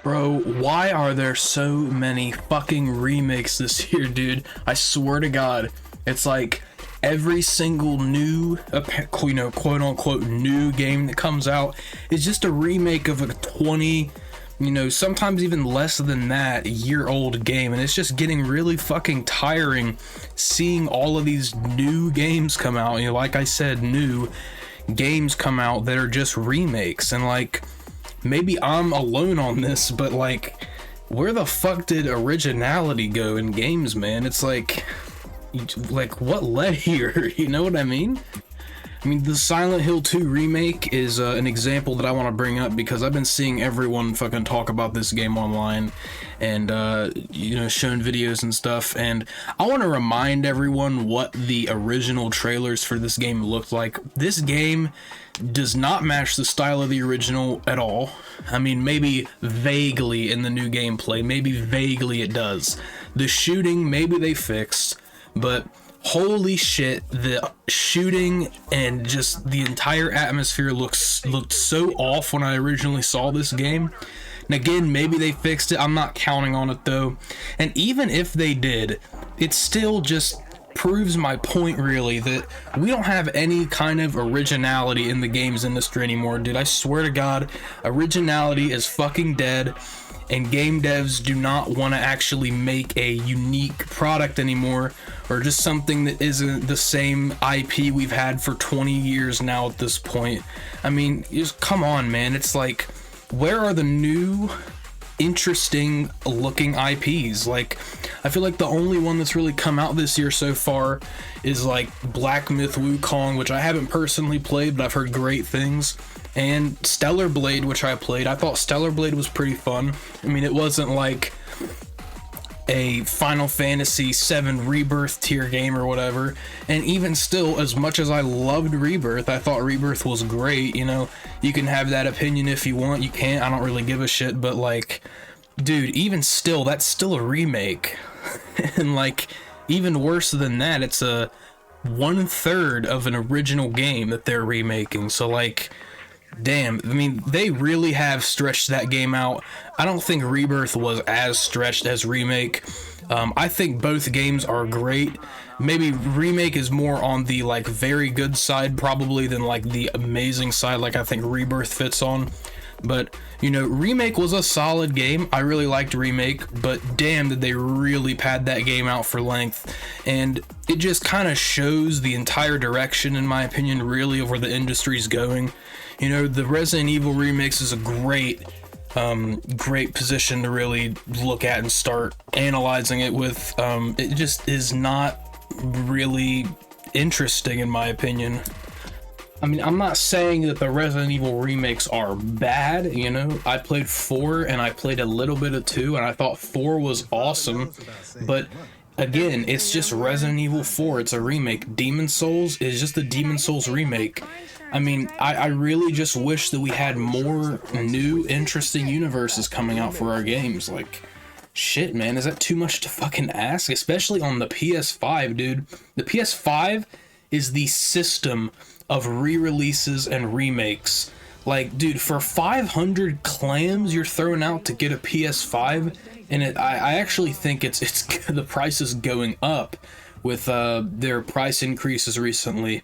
Bro, why are there so many fucking remakes this year, dude? I swear to God, it's like every single new, quote unquote, new game that comes out is just a remake of a 20, sometimes even less than that, year-old game. And it's just getting really fucking tiring seeing all of these new games come out. Like I said, new games come out that are just remakes. And like, maybe I'm alone on this, but like, where the fuck did originality go in games, man? It's like what led here? You know what I mean? The Silent Hill 2 remake is an example that I want to bring up because I've been seeing everyone fucking talk about this game online and, shown videos and stuff. And I want to remind everyone what the original trailers for this game looked like. This game does not match the style of the original at all. Maybe vaguely in the new gameplay, maybe vaguely it does. The shooting, maybe they fixed, but holy shit, the shooting and just the entire atmosphere looked so off when I originally saw this game. And again, maybe they fixed it. I'm not counting on it though. And even if they did, it still just proves my point, really, that we don't have any kind of originality in the games industry anymore, dude. I swear to God, originality is fucking dead. And game devs do not want to actually make a unique product anymore, or just something that isn't the same IP we've had for 20 years now at this point. Just come on, man. It's like, where are the new, interesting looking IPs? Like, I feel like the only one that's really come out this year so far is like Black Myth Wukong, which I haven't personally played, but I've heard great things. And Stellar Blade, which I played. I thought Stellar Blade was pretty fun. It wasn't like a Final Fantasy VII Rebirth tier game or whatever. And even still, as much as I loved Rebirth, I thought Rebirth was great. You can have that opinion if you want. You can't. I don't really give a shit. But like, dude, even still, that's still a remake. And like, even worse than that, it's a 1/3 of an original game that they're remaking. So like, damn, they really have stretched that game out. I don't think Rebirth was as stretched as Remake. I think both games are great. Maybe Remake is more on the like very good side probably than like the amazing side like I think Rebirth fits on. But Remake was a solid game. I really liked Remake, but damn did they really pad that game out for length. And it just kind of shows the entire direction, in my opinion, really, of where the industry's going. The Resident Evil remakes is a great position to really look at and start analyzing it with. It just is not really interesting, in my opinion. I'm not saying that the Resident Evil remakes are bad, I played 4 and I played a little bit of 2 and I thought 4 was awesome, but again, it's just Resident Evil 4, it's a remake. Demon Souls is just a Demon Souls remake. I really just wish that we had more new, interesting universes coming out for our games. Like, shit, man, is that too much to fucking ask? Especially on the PS5, dude. The PS5 is the system of re-releases and remakes. Like, dude, for 500 clams you're throwing out to get a PS5, and I actually think it's the price is going up with their price increases recently.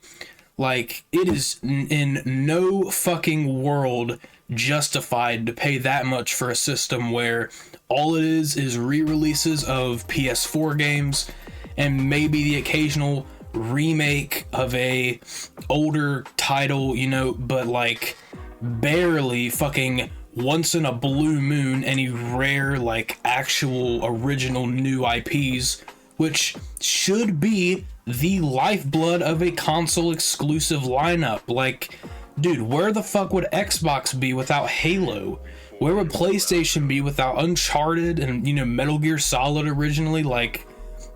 Like, it is in no fucking world justified to pay that much for a system where all it is re-releases of PS4 games and maybe the occasional remake of a older title, but like barely, fucking once in a blue moon, any rare like actual original new IPs, which should be the lifeblood of a console exclusive lineup. Like, dude, where the fuck would Xbox be without Halo? Where would PlayStation be without Uncharted and Metal Gear Solid originally? Like,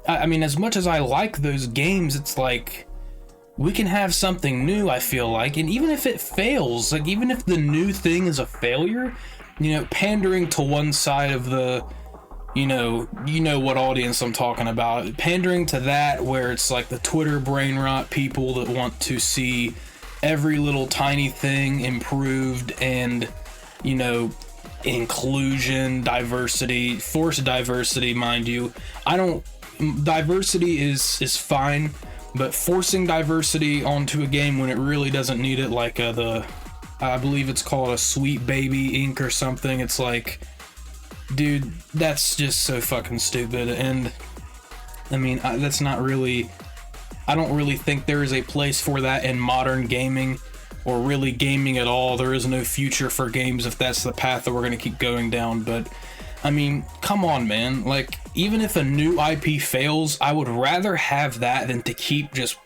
as much as I like those games, it's like, we can have something new, I feel like. And even if it fails, like, even if the new thing is a failure, pandering to one side of the, you know what audience I'm talking about, pandering to that, where it's like the Twitter brain rot people that want to see every little tiny thing improved and, inclusion, diversity, forced diversity, mind you. Diversity is fine, but forcing diversity onto a game when it really doesn't need it, like I believe it's called a Sweet Baby Inc. or something. It's like, dude, that's just so fucking stupid. And I mean, that's not really, I don't really think there is a place for that in modern gaming, or really gaming at all. There is no future for games if that's the path that we're going to keep going down. But I mean, come on, man. Like, even if a new IP fails, I would rather have that than to keep just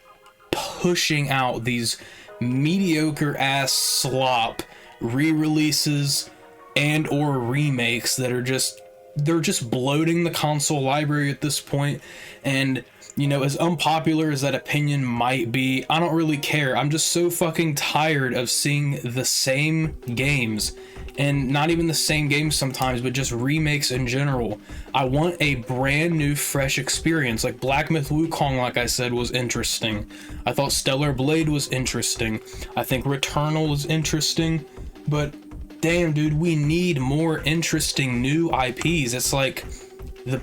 pushing out these mediocre ass slop re-releases and or remakes that are just, they're just bloating the console library at this point. And you know, as unpopular as that opinion might be, I don't really care. I'm just so fucking tired of seeing the same games, and not even the same games sometimes, but just remakes in general. I want a brand new, fresh experience. Like Black Myth Wukong, like I said, was interesting. I thought Stellar Blade was interesting. I think Returnal was interesting, but damn, dude, we need more interesting new IPs. It's like the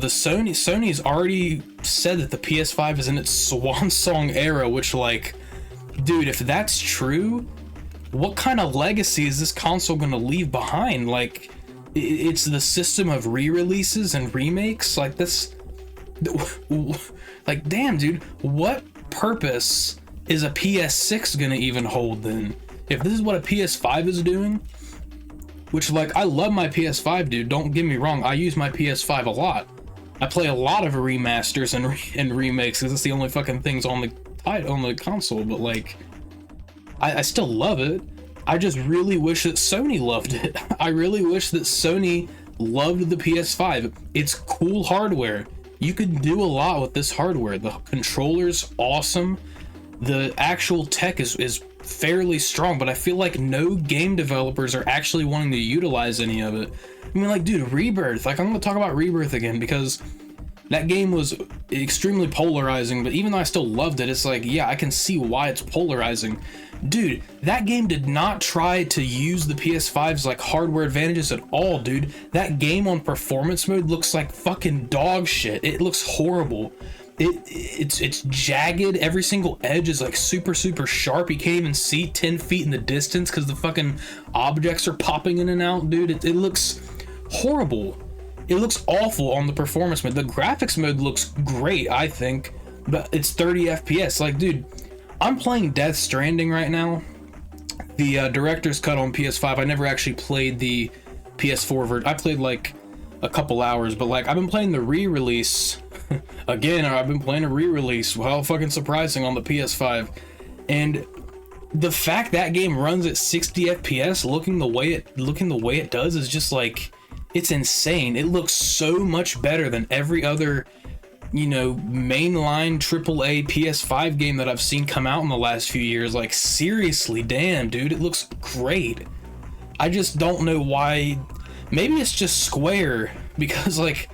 Sony's already said that the PS5 is in its swan song era, which, like, dude, if that's true, what kind of legacy is this console gonna leave behind? Like, it's the system of re-releases and remakes. Like, this, like, damn, dude, what purpose is a PS6 gonna even hold then? If this is what a PS5 is doing, which, like, I love my PS5, dude, don't get me wrong, I use my PS5 a lot. I play a lot of remasters and remakes because it's the only fucking things on the console, but like, I still love it. I just really wish that Sony loved it. I really wish that Sony loved the PS5. It's cool hardware. You could do a lot with this hardware. The controller's awesome. The actual tech is fairly strong, but I feel like no game developers are actually wanting to utilize any of it. I mean, like, dude, Rebirth, like, I'm gonna talk about Rebirth again because that game was extremely polarizing, but even though I still loved it, it's like, yeah, I can see why it's polarizing. Dude, that game did not try to use the PS5's like hardware advantages at all, dude. That game on performance mode looks like fucking dog shit. It looks horrible. It's jagged. Every single edge is like super sharp. You can't even see 10 feet in the distance because the fucking objects are popping in and out, dude. It looks horrible. It looks awful on the performance mode. The graphics mode looks great, I think, but it's 30 FPS. Like, dude, I'm playing Death Stranding right now. The director's cut on PS5. I never actually played the PS4 version. I played like a couple hours, but like, I've been playing the re-release again. I've been playing a re-release. Well, fucking surprising, on the PS5, and the fact that game runs at 60 FPS, looking the way it does, is just like, it's insane. It looks so much better than every other, you know, mainline AAA PS5 game that I've seen come out in the last few years. Like, seriously, damn, dude, it looks great. I just don't know why. Maybe it's just Square, because like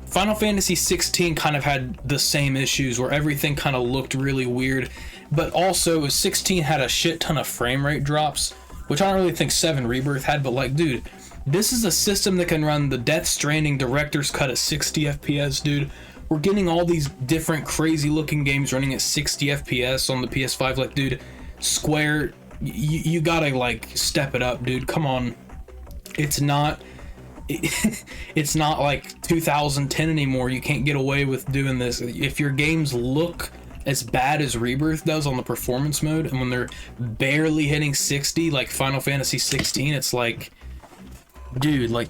Final Fantasy 16 kind of had the same issues where everything kind of looked really weird, but also 16 had a shit ton of frame rate drops, which I don't really think 7 Rebirth had. But like, dude, this is a system that can run the Death Stranding director's cut at 60 FPS, dude. We're getting all these different crazy looking games running at 60 FPS on the PS5. Like, dude, Square, you gotta like step it up, dude. Come on. It's not like 2010 anymore. You can't get away with doing this. If your games look as bad as Rebirth does on the performance mode, and when they're barely hitting 60 like Final Fantasy 16, it's like, dude, like,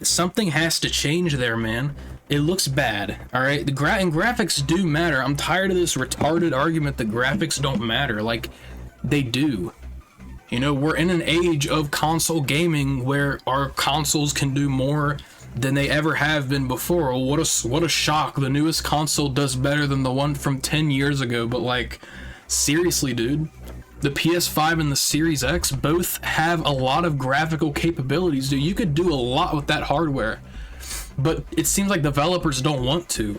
something has to change there, man. It looks bad, all right? And graphics do matter. I'm tired of this retarded argument that graphics don't matter. Like, they do. You know, we're in an age of console gaming where our consoles can do more than they ever have been before. What a shock. The newest console does better than the one from 10 years ago. But like, seriously, dude, the PS5 and the Series X both have a lot of graphical capabilities, dude. You could do a lot with that hardware, but it seems like developers don't want to.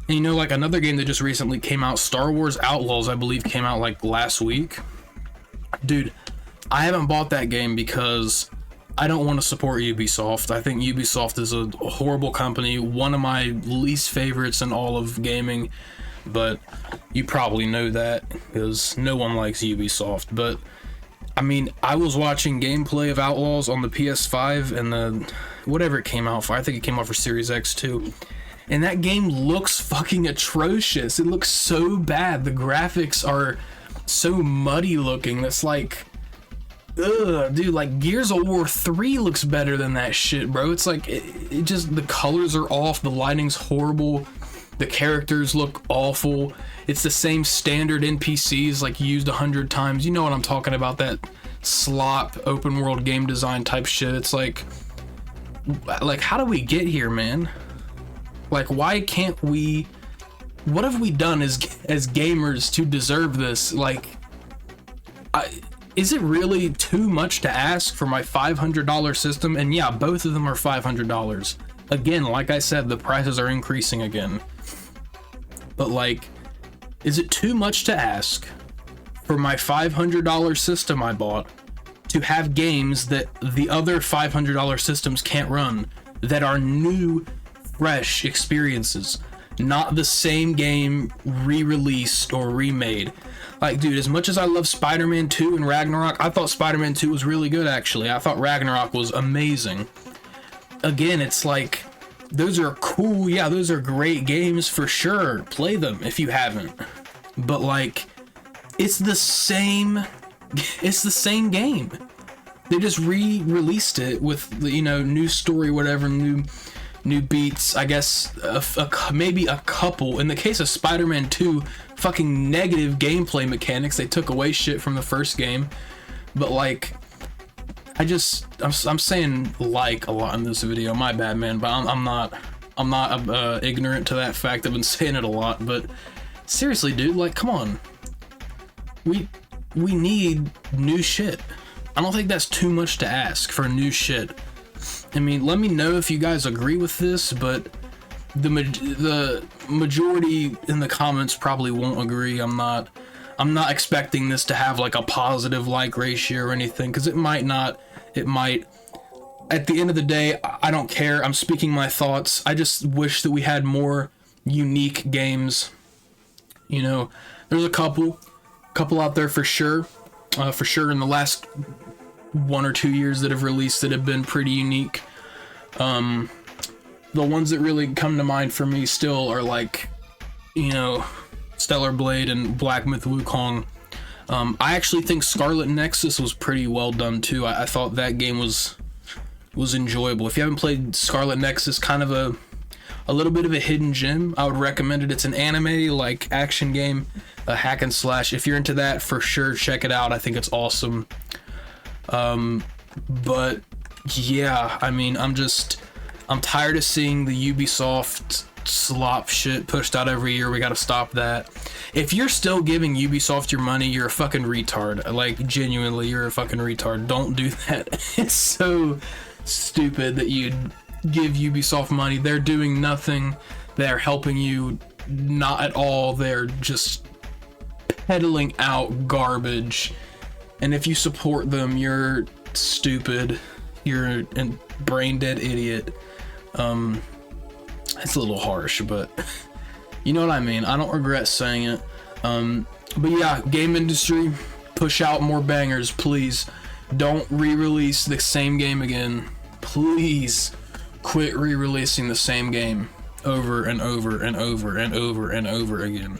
And you know, like, another game that just recently came out, Star Wars Outlaws, I believe, came out like last week. Dude, I haven't bought that game because I don't want to support Ubisoft. I think Ubisoft is a horrible company, one of my least favorites in all of gaming, but you probably know that because no one likes Ubisoft. But I mean, I was watching gameplay of Outlaws on the PS5 and the whatever it came out for. I think it came out for Series X too. And that game looks fucking atrocious. It looks so bad. The graphics are so muddy looking. That's like, ugh, dude, like Gears of War 3 looks better than that shit, bro. It's like, it just, the colors are off, the lighting's horrible, the characters look awful. It's the same standard NPCs like used 100 times. You know what I'm talking about, that slop open world game design type shit. It's like how do we get here, man? Like, why can't we, what have we done as gamers to deserve this? Like, is it really too much to ask for my $500 system? And yeah, both of them are $500. Again, like I said, the prices are increasing again. But like, is it too much to ask for my $500 system I bought to have games that the other $500 systems can't run, that are new, fresh experiences, not the same game re-released or remade? Like, dude, as much as I love Spider-Man 2 and Ragnarok, I thought Spider-Man 2 was really good, actually. I thought Ragnarok was amazing. Again, it's like, those are cool, yeah, those are great games for sure. Play them if you haven't. But like, it's the same game. They just re-released it with, you know, new story, whatever, new beats, I guess, maybe a couple. In the case of Spider-Man 2, fucking negative gameplay mechanics. They took away shit from the first game. But like, I'm saying like a lot in this video. My bad, man, but I'm not ignorant to that fact. I've been saying it a lot, but seriously, dude, like, come on. We need new shit. I don't think that's too much to ask for new shit. I mean, let me know if you guys agree with this, but the majority in the comments probably won't agree. I'm not expecting this to have like a positive like ratio or anything, because it might not. It might. At the end of the day, I don't care. I'm speaking my thoughts. I just wish that we had more unique games. You know, there's a couple out there for sure. For sure in the last 1 or 2 years that have released that have been pretty unique. The ones that really come to mind for me still are like, you know, Stellar Blade and Black Myth Wukong. I actually think Scarlet Nexus was pretty well done too. I thought that game was enjoyable. If you haven't played Scarlet Nexus, kind of a little bit of a hidden gem, I would recommend it. It's an anime like action game, a hack and slash. If you're into that, for sure check it out. I think it's awesome. But yeah, I mean, I'm tired of seeing the Ubisoft slop shit pushed out every year. We gotta stop that. If you're still giving Ubisoft your money, you're a fucking retard. Like, genuinely, you're a fucking retard. Don't do that. It's so stupid that you'd give Ubisoft money. They're doing nothing. They're helping you not at all. They're just peddling out garbage. And if you support them, you're stupid. You're a brain dead idiot. It's a little harsh, but you know what I mean. I don't regret saying it. But yeah, game industry, push out more bangers, please. Don't re-release the same game again. Please quit re-releasing the same game over and over and over and over and over again.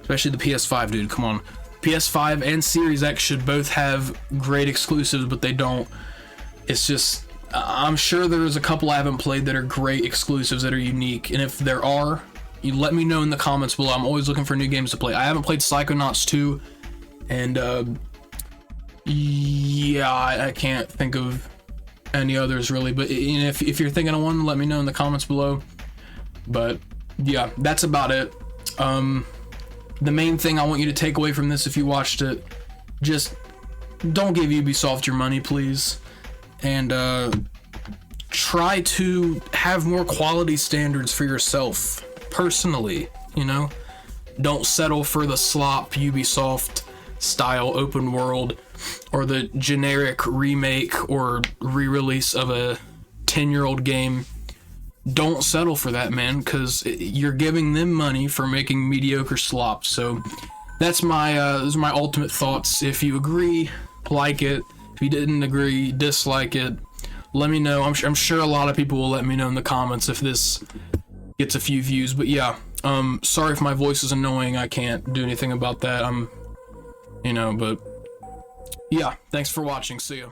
Especially the PS5, dude. Come on. PS5 and Series X should both have great exclusives, but they don't. It's just, I'm sure there's a couple I haven't played that are great exclusives that are unique, and if there are, you let me know in the comments below. I'm always looking for new games to play. I haven't played Psychonauts 2, and yeah, I can't think of any others really, but you know, if you're thinking of one, let me know in the comments below. But yeah, that's about it. The main thing I want you to take away from this, if you watched it, just don't give Ubisoft your money, please. And try to have more quality standards for yourself personally, you know? Don't settle for the slop Ubisoft style open world or the generic remake or re-release of a 10-year-old game, don't settle for that, man, because you're giving them money for making mediocre slop. So that's my those are my ultimate thoughts. If you agree, like it. If you didn't agree, dislike it. Let me know. I'm sure a lot of people will let me know in the comments if this gets a few views. But yeah, sorry if my voice is annoying. I can't do anything about that. But yeah, thanks for watching. See ya.